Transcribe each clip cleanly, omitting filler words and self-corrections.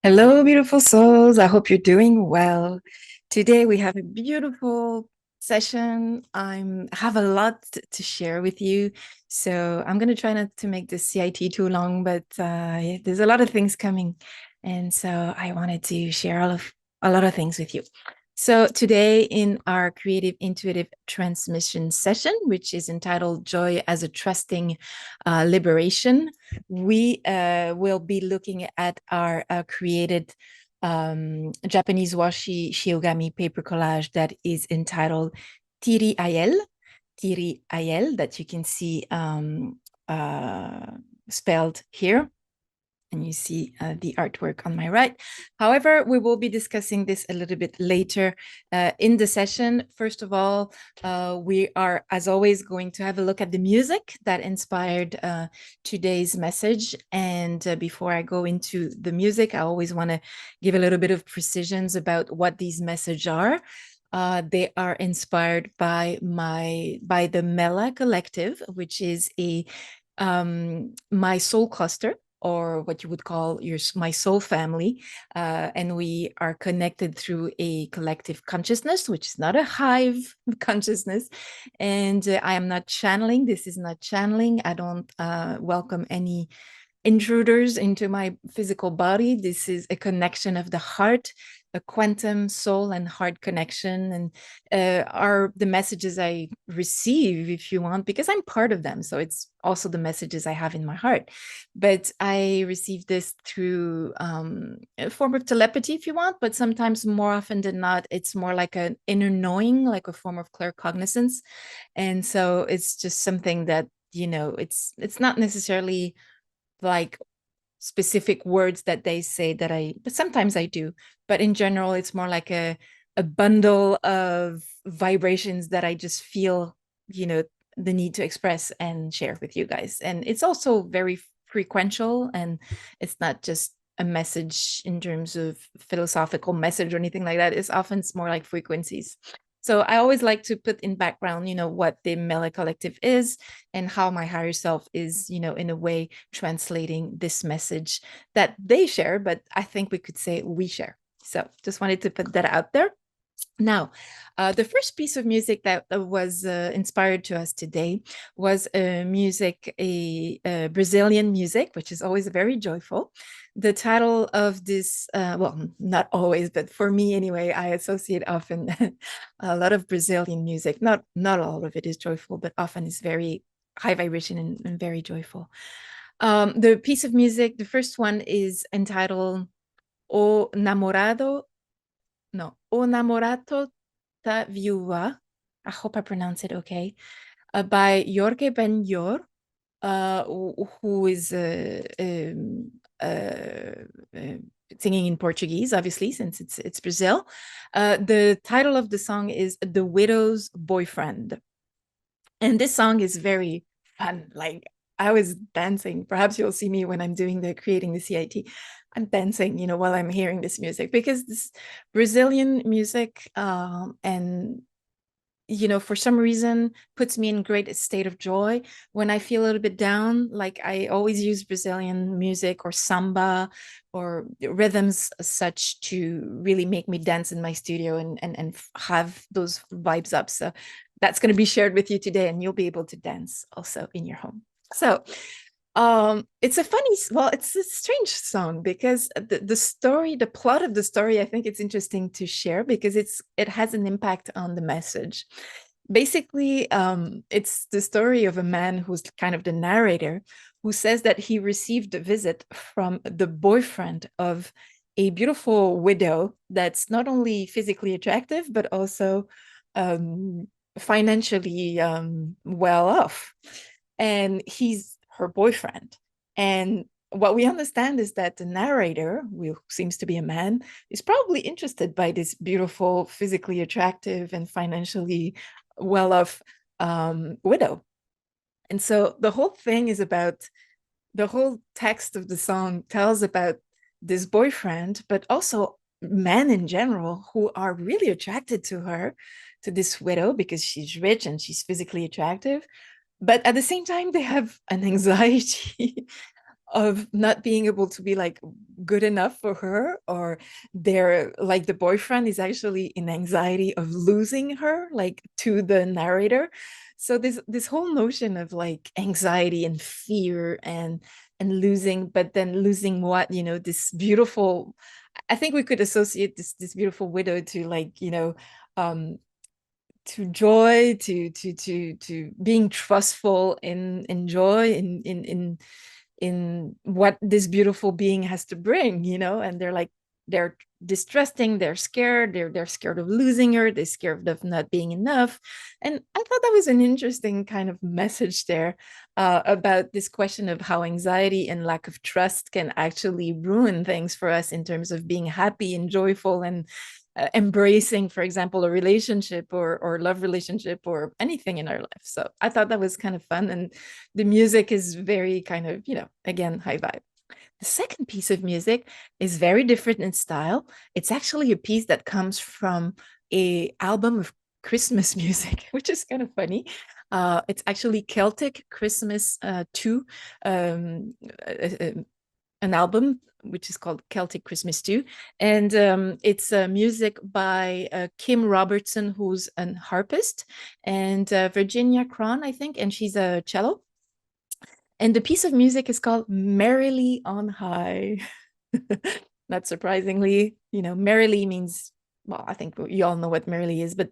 Hello, beautiful souls. I hope you're doing well. Today we have a beautiful session. I have a lot to share with you. So I'm going to try not to make this CIT too long, but yeah, there's a lot of things coming. And so I wanted to share a lot of things with you. So today in our creative intuitive transmission session, which is entitled Joy as a Trusting Liberation, we will be looking at our created Japanese washi shiogami paper collage that is entitled Tiri Ayel, that you can see spelled here. And you see the artwork on my right. However, we will be discussing this a little bit later in the session. First of all, we are, as always, going to have a look at the music that inspired today's message. And before I go into the music, I always want to give a little bit of precisions about what these messages are. They are inspired by the Mella collective, which is my soul cluster, or what you would call my soul family. And we are connected through a collective consciousness, which is not a hive consciousness. And I am not channeling. This is not channeling. I don't welcome any intruders into my physical body. This is a connection of the heart, a quantum soul and heart connection, and are the messages I receive, if you want, because I'm part of them. So it's also the messages I have in my heart. But I receive this through a form of telepathy, if you want, but sometimes more often than not, it's more like an inner knowing, like a form of claircognizance. And so it's just something that, it's not necessarily like specific words that they say but sometimes I do, but in general it's more like a bundle of vibrations that I just feel the need to express and share with you guys. And it's also very frequential, and it's not just a message in terms of philosophical message or anything like that. It's more like frequencies. So I always like to put in background, what the Mela Collective is and how my higher self is, in a way translating this message that they share, but I think we could say we share. So just wanted to put that out there. Now, the first piece of music that was inspired to us today was a Brazilian music, which is always very joyful. The title of this, well, not always, but for me anyway, I associate often a lot of Brazilian music. Not all of it is joyful, but often is very high vibration and very joyful. The piece of music, the first one, is entitled O Namorado no, O Namorato Ta Viúva. I hope I pronounce it okay. By Jorge Ben-Yor, who is singing in Portuguese, obviously, since it's Brazil. The title of the song is The Widow's Boyfriend. And this song is very fun. Like, I was dancing. Perhaps you'll see me when I'm doing creating the CIT. I'm dancing, while I'm hearing this music, because this Brazilian music, and for some reason puts me in great state of joy when I feel a little bit down. Like, I always use Brazilian music or samba or rhythms such to really make me dance in my studio and have those vibes up. So that's going to be shared with you today, and you'll be able to dance also in your home. So it's a strange song, because the story, the plot of the story, I think it's interesting to share because it has an impact on the message. Basically, it's the story of a man who's kind of the narrator, who says that he received a visit from the boyfriend of a beautiful widow that's not only physically attractive, but also financially well off. And he's her boyfriend. And what we understand is that the narrator, who seems to be a man, is probably interested by this beautiful, physically attractive, and financially well-off widow. And so the whole thing is about, the whole text of the song tells about this boyfriend, but also men in general who are really attracted to her, to this widow, because she's rich and she's physically attractive. But at the same time, they have an anxiety of not being able to be like good enough for her, or they're like the boyfriend is actually in anxiety of losing her, like to the narrator. So this whole notion of like anxiety and fear and losing, but then losing what, this beautiful, I think we could associate this beautiful widow to like, um to joy, to being trustful in joy, in what this beautiful being has to bring, and they're distrusting, they're scared, they're scared of losing her, they're scared of not being enough. And I thought that was an interesting kind of message there, about this question of how anxiety and lack of trust can actually ruin things for us in terms of being happy and joyful, and embracing, for example, a relationship or love relationship or anything in our life. So I thought that was kind of fun. And the music is very kind of, again, high vibe. The second piece of music is very different in style. It's actually a piece that comes from a album of Christmas music, which is kind of funny. It's actually Celtic Christmas 2, um, uh, an album which is called Celtic Christmas 2. And it's music by Kim Robertson, who's an harpist, and Virginia Cron, I think, and she's a cello. And the piece of music is called Merrily on High. Not surprisingly, merrily means, well, I think you all know what merrily is, but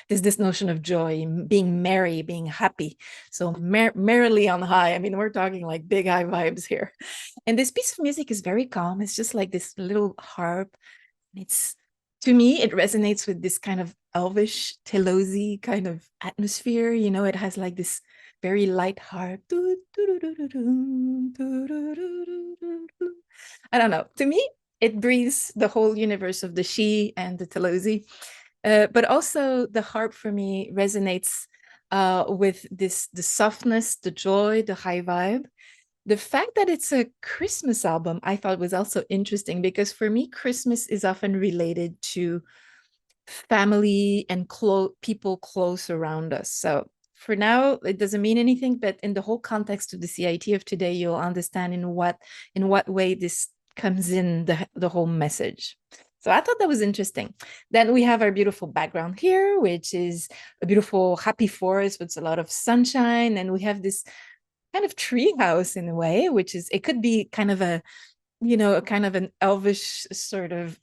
there's this notion of joy, being merry, being happy. So merrily on high. I mean, we're talking like big high vibes here. And this piece of music is very calm. It's just like this little harp. It's, to me, it resonates with this kind of elvish, Telosi kind of atmosphere. It has like this very light harp. I don't know. To me, it breathes the whole universe of the She and the Telosi. But also the harp for me resonates with the softness, the joy, the high vibe. The fact that it's a Christmas album, I thought was also interesting, because for me, Christmas is often related to family and people close around us. So for now, it doesn't mean anything, but in the whole context of the CIT of today, you'll understand in what way this comes in the whole message. So I thought that was interesting. Then we have our beautiful background here, which is a beautiful happy forest with a lot of sunshine. And we have this kind of tree house in a way, which is, it could be kind of a kind of an elvish sort of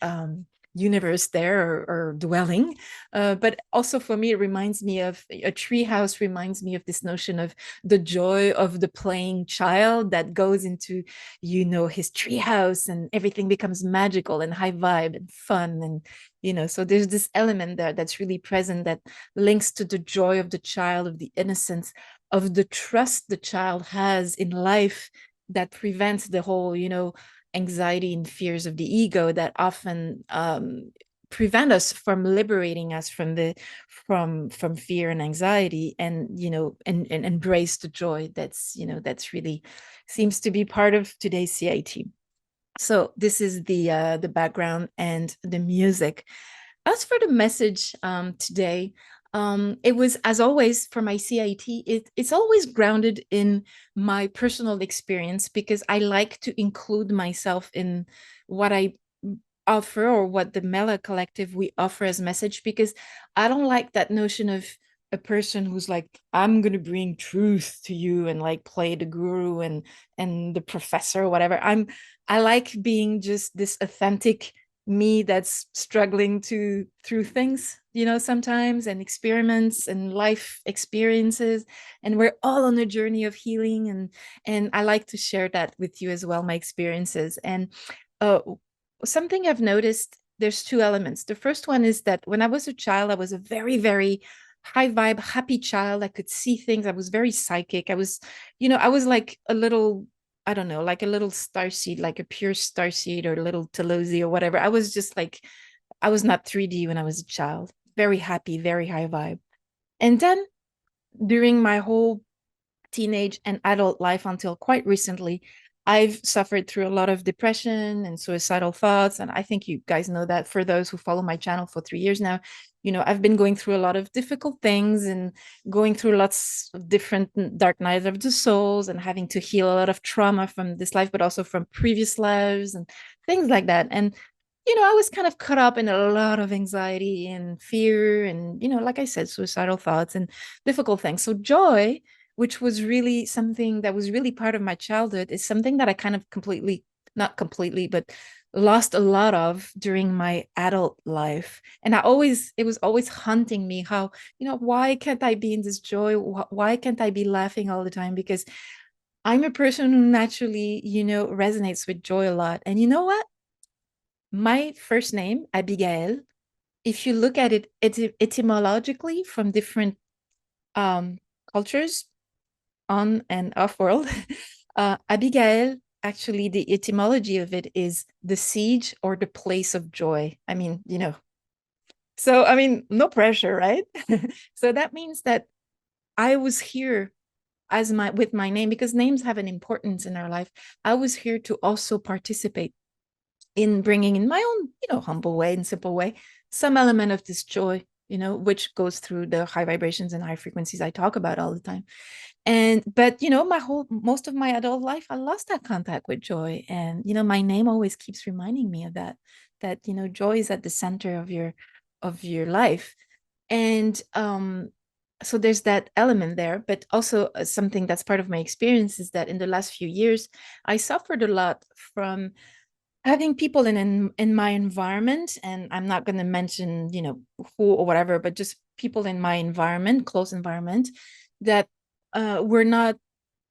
universe there, or dwelling. But also for me, it reminds me of a tree house, reminds me of this notion of the joy of the playing child that goes into, his tree house, and everything becomes magical and high vibe and fun. And, so there's this element there that's really present, that links to the joy of the child, of the innocence, of the trust the child has in life, that prevents the whole, anxiety and fears of the ego that often prevent us from liberating us from fear and anxiety, and and embrace the joy that's really seems to be part of today's CIT. So this is the background and the music. As for the message today, it was, as always, for my CIT, it's always grounded in my personal experience, because I like to include myself in what I offer, or what the Mella collective we offer as message, because I don't like that notion of a person who's like, I'm going to bring truth to you, and like play the guru and the professor or whatever. I like being just this authentic me that's struggling through things, sometimes, and experiments and life experiences, and we're all on a journey of healing, and I like to share that with you as well, my experiences. And uh something I've noticed, there's two elements. The first one is that when I was a child, I was a very, very high vibe, happy child. I could see things. I was very psychic. I was like a little, I don't know, like a little starseed, like a pure starseed, or a little Telosi or whatever. I was just like, I was not 3D when I was a child. Very happy, very high vibe. And then during my whole teenage and adult life until quite recently, I've suffered through a lot of depression and suicidal thoughts. And I think you guys know that for those who follow my channel for 3 years now, I've been going through a lot of difficult things and going through lots of different dark nights of the souls and having to heal a lot of trauma from this life, but also from previous lives and things like that. And, I was kind of caught up in a lot of anxiety and fear and, like I said, suicidal thoughts and difficult things. So joy, which was really something that was really part of my childhood, is something that I kind of not completely, but lost a lot of during my adult life. And it was always haunting me how, why can't I be in this joy? Why can't I be laughing all the time? Because I'm a person who naturally, resonates with joy a lot. And you know what? My first name, Abigaëlle, if you look at it etymologically from different cultures, on and off world. Abigaëlle, actually, the etymology of it is the siege or the place of joy. I mean, so I mean, no pressure, right? So that means that I was here with my name, because names have an importance in our life. I was here to also participate in bringing in my own, humble way and simple way, some element of this joy, which goes through the high vibrations and high frequencies I talk about all the time. But most of my adult life, I lost that contact with joy. And, my name always keeps reminding me of that, joy is at the center of your life. And so there's that element there, but also something that's part of my experience is that in the last few years, I suffered a lot from having people in my environment, and I'm not going to mention, who or whatever, but just people in my environment, close environment, that were not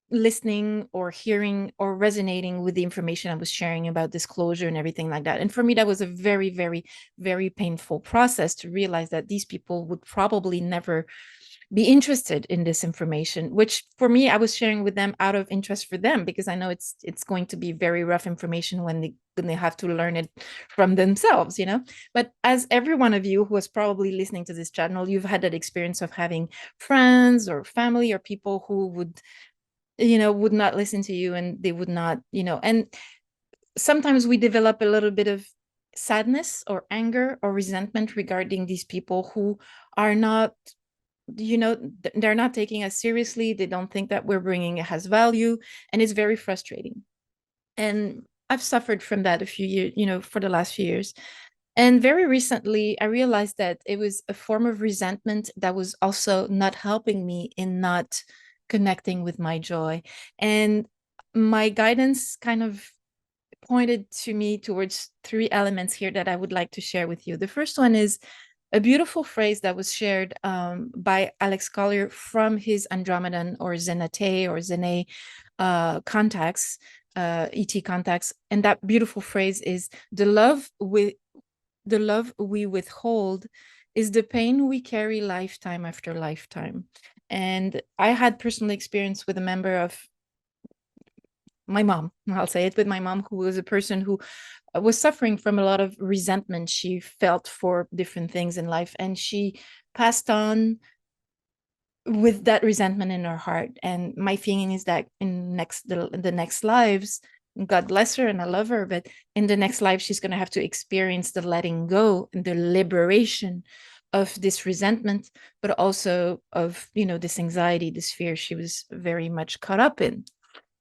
listening or hearing or resonating with the information I was sharing about disclosure and everything like that. And for me, that was a very, very, very painful process to realize that these people would probably never be interested in this information, which for me, I was sharing with them out of interest for them, because I know it's going to be very rough information when they have to learn it from themselves, But as every one of you who is probably listening to this channel, you've had that experience of having friends or family or people who would not listen to you, and they would not, and sometimes we develop a little bit of sadness or anger or resentment regarding these people who are not, they're not taking us seriously. They don't think that we're bringing it has value, and it's very frustrating. And I've suffered from that a few years, for the last few years. And very recently, I realized that it was a form of resentment that was also not helping me in not connecting with my joy. And my guidance kind of pointed to me towards 3 elements here that I would like to share with you. The first one is a beautiful phrase that was shared by Alex Collier from his Andromedan or Zenate or Zene contacts, ET contacts. And that beautiful phrase is, the love we withhold is the pain we carry lifetime after lifetime. And I had personal experience with a member of my mom, I'll say it, with my mom, who was a person who was suffering from a lot of resentment she felt for different things in life. And she passed on with that resentment in her heart. And my feeling is that in the next lives, God bless her and I love her, but in the next life, she's going to have to experience the letting go and the liberation of this resentment, but also of, this anxiety, this fear she was very much caught up in.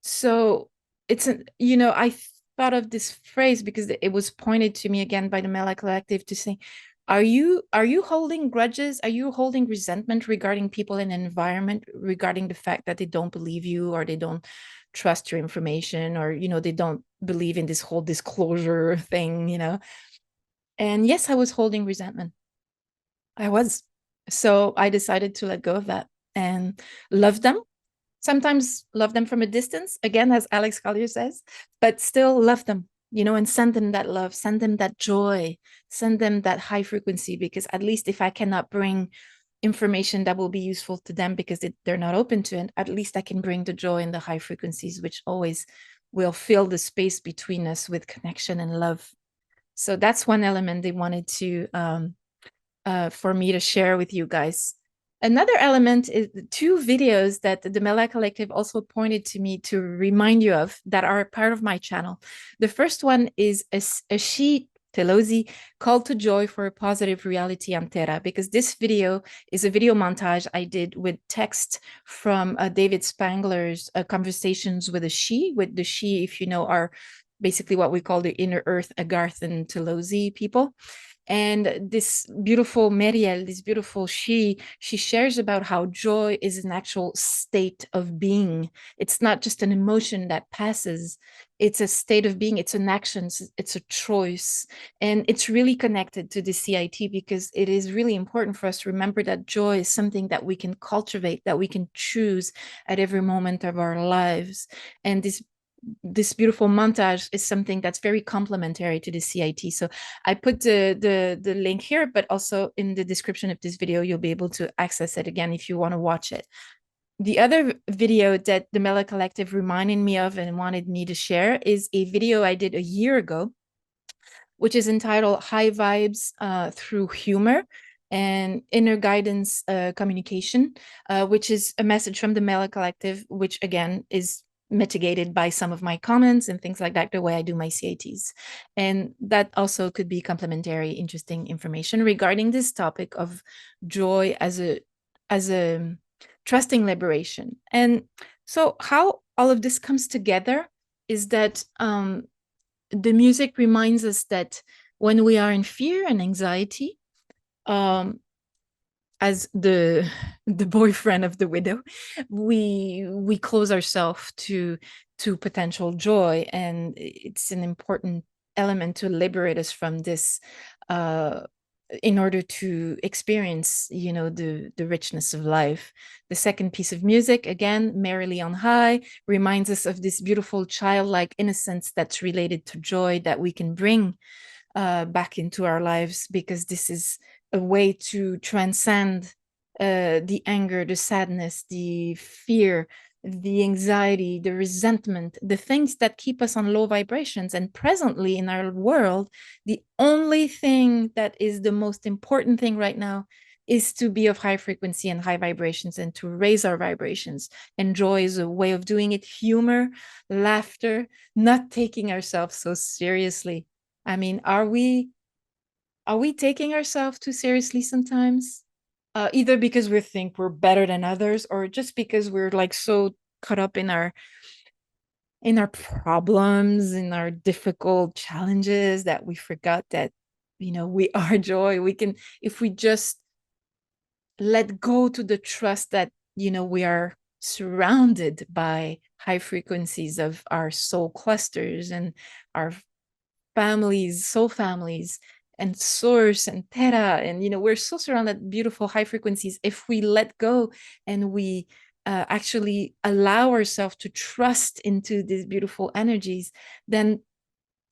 So I thought of this phrase because it was pointed to me again by the Mella Collective to say, are you holding grudges? Are you holding resentment regarding people in an environment, regarding the fact that they don't believe you, or they don't trust your information, or, they don't believe in this whole disclosure thing, And yes, I was holding resentment. I was. So I decided to let go of that and love them. Sometimes love them from a distance, again, as Alex Collier says, but still love them, and send them that love, send them that joy, send them that high frequency, because at least if I cannot bring information that will be useful to them because they're not open to it, at least I can bring the joy and the high frequencies, which always will fill the space between us with connection and love. So that's one element they wanted to, for me to share with you guys. Another element is the two videos that the Mella Collective also pointed to me to remind you of that are part of my channel. The first one is a she Telosi call to joy for a positive reality Antera, because this video is a video montage I did with text from David Spangler's Conversations with a She. With the She, if you know, are basically what we call the inner earth Agarth and Telosi people. And this beautiful Meriel, this beautiful she shares about how joy is an actual state of being. It's not just an emotion that passes. It's a state of being. It's an action. It's a choice. And it's really connected to the CIT, because it is really important for us to remember that joy is something that we can cultivate, that we can choose at every moment of our lives. And this beautiful montage is something that's very complementary to the CIT. So I put the link here, but also in the description of this video, you'll be able to access it again if you want to watch it. The other video that the Mella Collective reminded me of and wanted me to share is a video I did a year ago, which is entitled High Vibes Through Humor and Inner Guidance Communication, which is a message from the Mella Collective, which again is mitigated by some of my comments and things like that, the way I do my CITs. And that also could be complementary, interesting information regarding this topic of joy as a trusting liberation. And so how all of this comes together is that the music reminds us that when we are in fear and anxiety, as the boyfriend of the widow, we close ourselves to potential joy, and it's an important element to liberate us from this in order to experience, you know, the richness of life. The second piece of music, again, Merrily on High, reminds us of this beautiful childlike innocence that's related to joy that we can bring back into our lives, because this is a way to transcend the anger, the sadness, the fear, the anxiety, the resentment, the things that keep us on low vibrations. And presently in our world, the only thing that is the most important thing right now is to be of high frequency and high vibrations, and to raise our vibrations. And joy is a way of doing it. Humor, laughter, not taking ourselves so seriously. I mean, are we taking ourselves too seriously sometimes? Either because we think we're better than others, or just because we're like so caught up in our problems, in our difficult challenges, that we forgot that, you know, we are joy. We can, if we just let go to the trust that, you know, we are surrounded by high frequencies of our soul clusters and our families, soul families, and source and theta, and, you know, we're so surrounded beautiful high frequencies. If we let go and we actually allow ourselves to trust into these beautiful energies, then,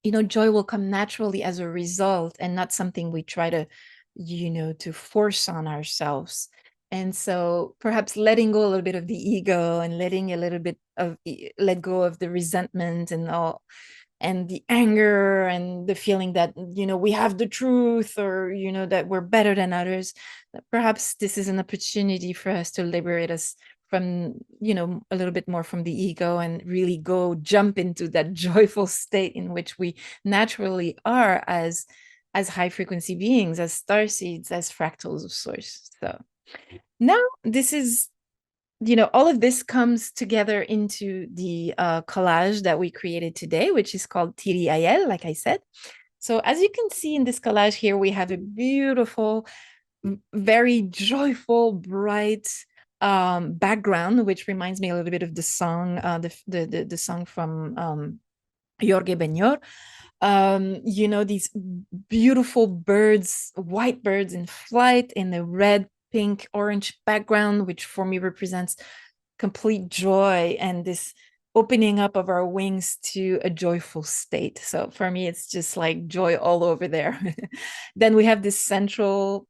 you know, joy will come naturally as a result, and not something we try to, you know, to force on ourselves. And so perhaps letting go a little bit of the ego, and letting a little bit of let go of the resentment and all, and the anger, and the feeling that, you know, we have the truth, or, you know, that we're better than others. Perhaps this is an opportunity for us to liberate us from, you know, a little bit more from the ego, and really go jump into that joyful state in which we naturally are as high frequency beings, as star seeds, as fractals of source. So now this is, you know, all of this comes together into the collage that we created today, which is called Tiriayel, like I said. So as you can see in this collage here, we have a beautiful, very joyful, bright background, which reminds me a little bit of the song, the song from Jorge Benyor. You know, these beautiful birds, white birds in flight, in the red, pink, orange background, which for me represents complete joy and this opening up of our wings to a joyful state. So for me, it's just like joy all over there. Then we have this central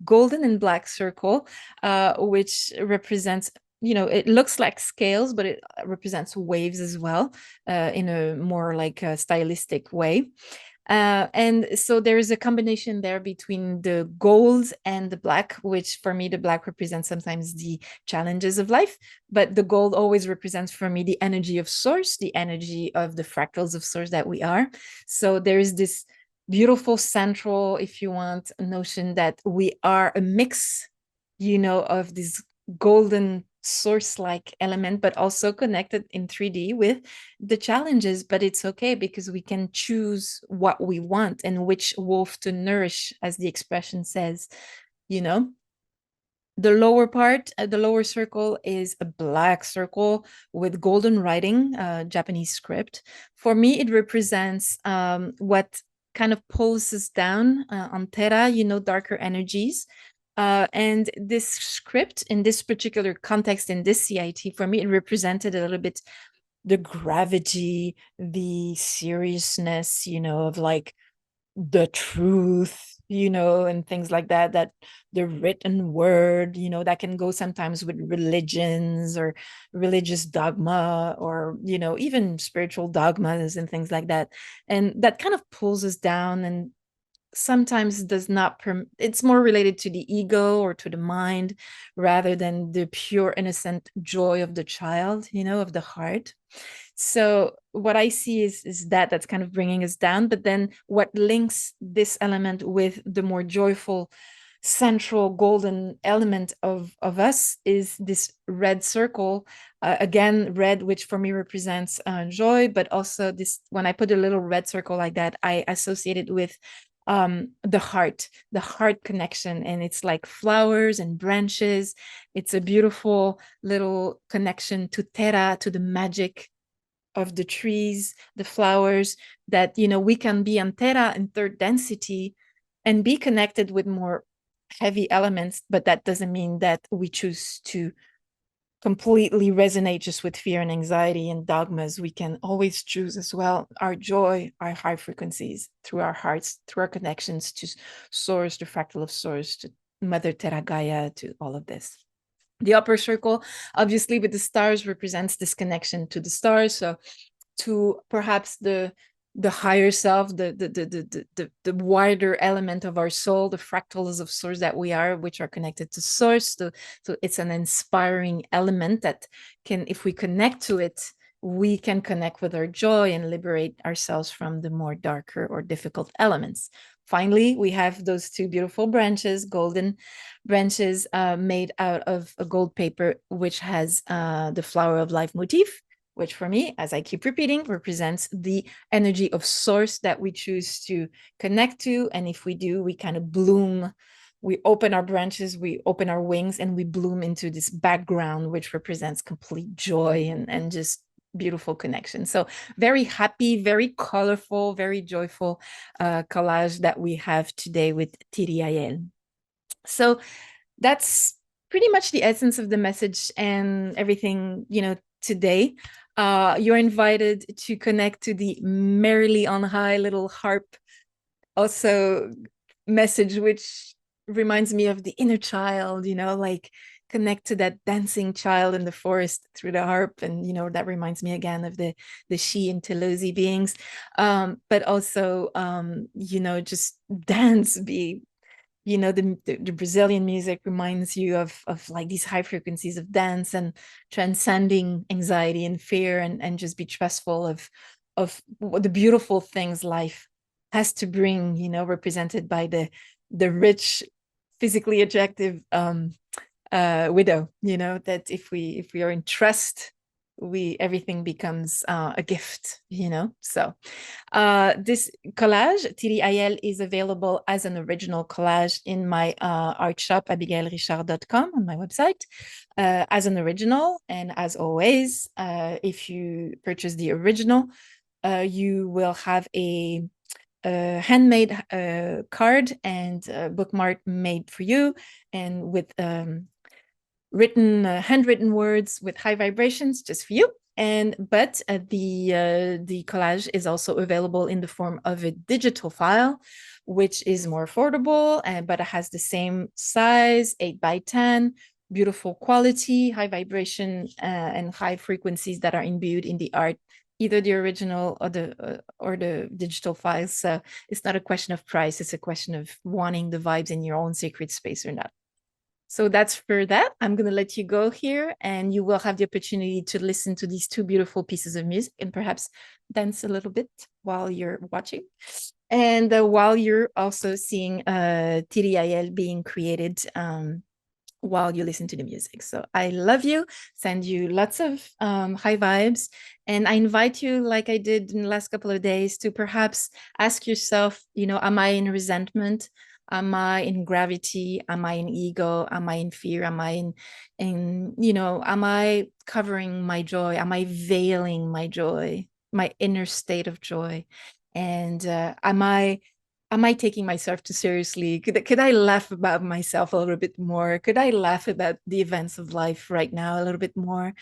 golden and black circle, which represents, you know, it looks like scales, but it represents waves as well, in a more like a stylistic way. And so there is a combination there between the gold and the black, which for me, the black represents sometimes the challenges of life, but the gold always represents for me the energy of source, the energy of the fractals of source that we are. So there is this beautiful central, if you want, notion that we are a mix, of this golden source-like element, but also connected in 3D with the challenges. But it's okay because we can choose what we want and which wolf to nourish, as the expression says, The lower part, the lower circle, is a black circle with golden writing, Japanese script. For me, it represents what kind of pulls us down on Terra, darker energies. And this script, in this particular context, in this CIT, for me, it represented a little bit the gravity, the seriousness, of like the truth, and things like that, that the written word, that can go sometimes with religions or religious dogma or, even spiritual dogmas and things like that. And that kind of pulls us down and sometimes does not, it's more related to the ego or to the mind rather than the pure innocent joy of the child, of the heart. So what I see is that's kind of bringing us down. But then what links this element with the more joyful central golden element of us is this red circle. Again, red, which for me represents joy, but also this, when I put a little red circle like that, I associate it with the heart connection. And it's like flowers and branches. It's a beautiful little connection to Terra, to the magic of the trees, the flowers, that, we can be on Terra in third density and be connected with more heavy elements, but that doesn't mean that we choose to completely resonate just with fear and anxiety and dogmas. We can always choose as well our joy, our high frequencies through our hearts, through our connections to source, the fractal of source, to Mother Terra Gaia, to all of this. The upper circle, obviously, with the stars, represents this connection to the stars. So to perhaps the higher self, the wider element of our soul, the fractals of source that we are, which are connected to source. So it's an inspiring element that can, if we connect to it, we can connect with our joy and liberate ourselves from the more darker or difficult elements. Finally, we have those two beautiful branches, golden branches, made out of a gold paper, which has the flower of life motif, which for me, as I keep repeating, represents the energy of source that we choose to connect to. And if we do, we kind of bloom. We open our branches, we open our wings, and we bloom into this background, which represents complete joy and just beautiful connection. So very happy, very colorful, very joyful collage that we have today with Abigaëlle. So that's pretty much the essence of the message and everything, today. You're invited to connect to the Merrily on High little harp also message, which reminds me of the inner child, like connect to that dancing child in the forest through the harp. And, that reminds me again of the she and Telosi beings. But also, just dance, be the Brazilian music reminds you of like these high frequencies of dance and transcending anxiety and fear, and just be trustful of the beautiful things life has to bring, represented by the rich, physically attractive widow, that if we are in trust, everything becomes a gift, So this collage, Abigaëlle, is available as an original collage in my art shop, abigaëllerichard.com, on my website, as an original. And as always, if you purchase the original, you will have a handmade card and bookmark made for you, and with handwritten words with high vibrations just for you. But the collage is also available in the form of a digital file, which is more affordable, but it has the same size, 8x10, beautiful quality, high vibration, and high frequencies that are imbued in the art either the original or the digital files. So it's not a question of price, it's a question of wanting the vibes in your own sacred space or not. So that's for that. I'm going to let you go here, and you will have the opportunity to listen to these two beautiful pieces of music and perhaps dance a little bit while you're watching. And while you're also seeing Tiriael being created while you listen to the music. So I love you, send you lots of high vibes. And I invite you, like I did in the last couple of days, to perhaps ask yourself, am I in resentment? Am I in gravity? Am I in ego? Am I in fear? Am I am I covering my joy? Am I veiling my joy, my inner state of joy? And am I taking myself too seriously? Could I laugh about myself a little bit more? Could I laugh about the events of life right now a little bit more?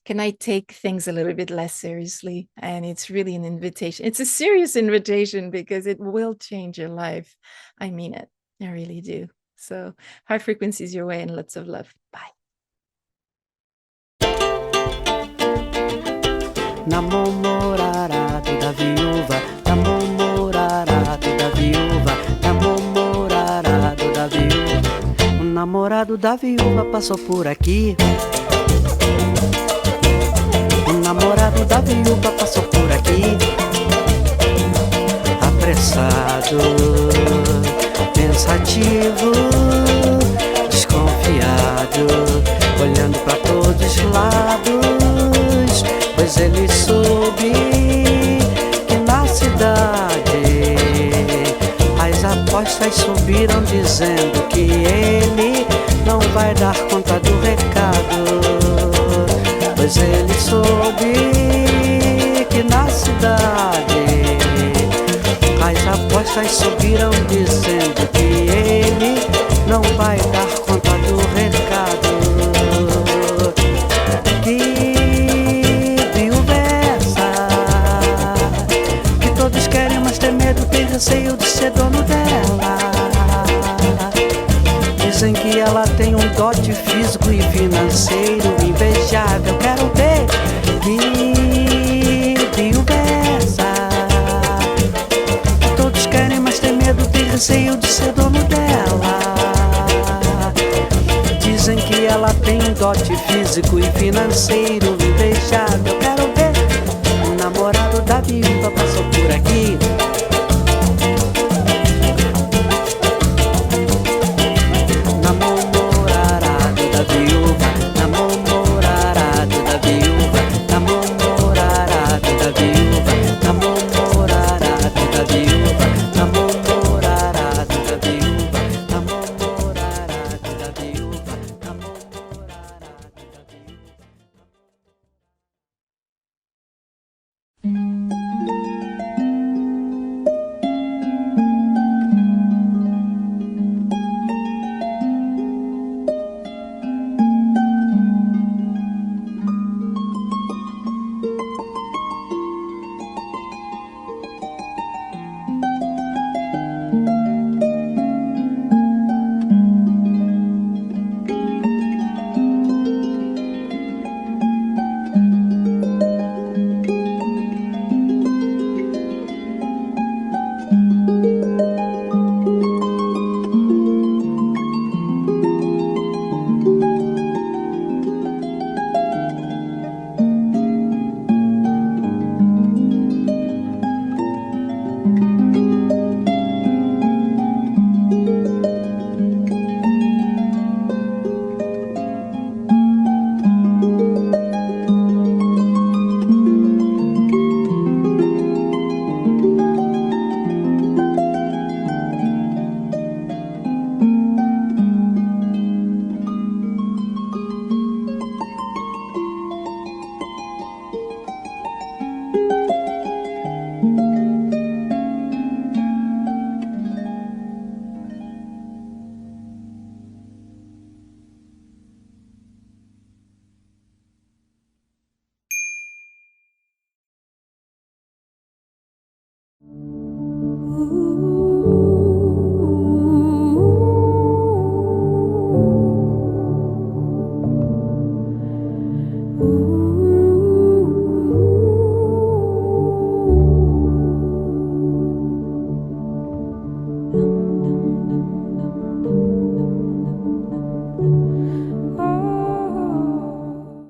Can I take things a little bit less seriously? And it's really an invitation. It's a serious invitation because it will change your life. I mean it. I really do. So high frequencies your way and lots of love. Bye. Namorado da viúva, namorado da viúva, namorado da viúva. O namorado da viúva passou por aqui. O namorado da viúva passou por aqui. Apressado, pensativo, desconfiado, olhando pra todos os lados, pois ele soube que na cidade as apostas subiram dizendo que ele não vai dar conta do recado, pois ele soube que na cidade as apostas subiram dizendo que ele não vai dar conta do recado. Que viúva é essa? Que todos querem, mas tem medo, tem receio de ser dono dela. Dizem que ela tem um dote físico e financeiro invejável. Quero ver. Que viúva é essa? Tem receio de ser dono dela. Dizem que ela tem um dote físico e financeiro invejável. Quero ver. O namorado da viúva passou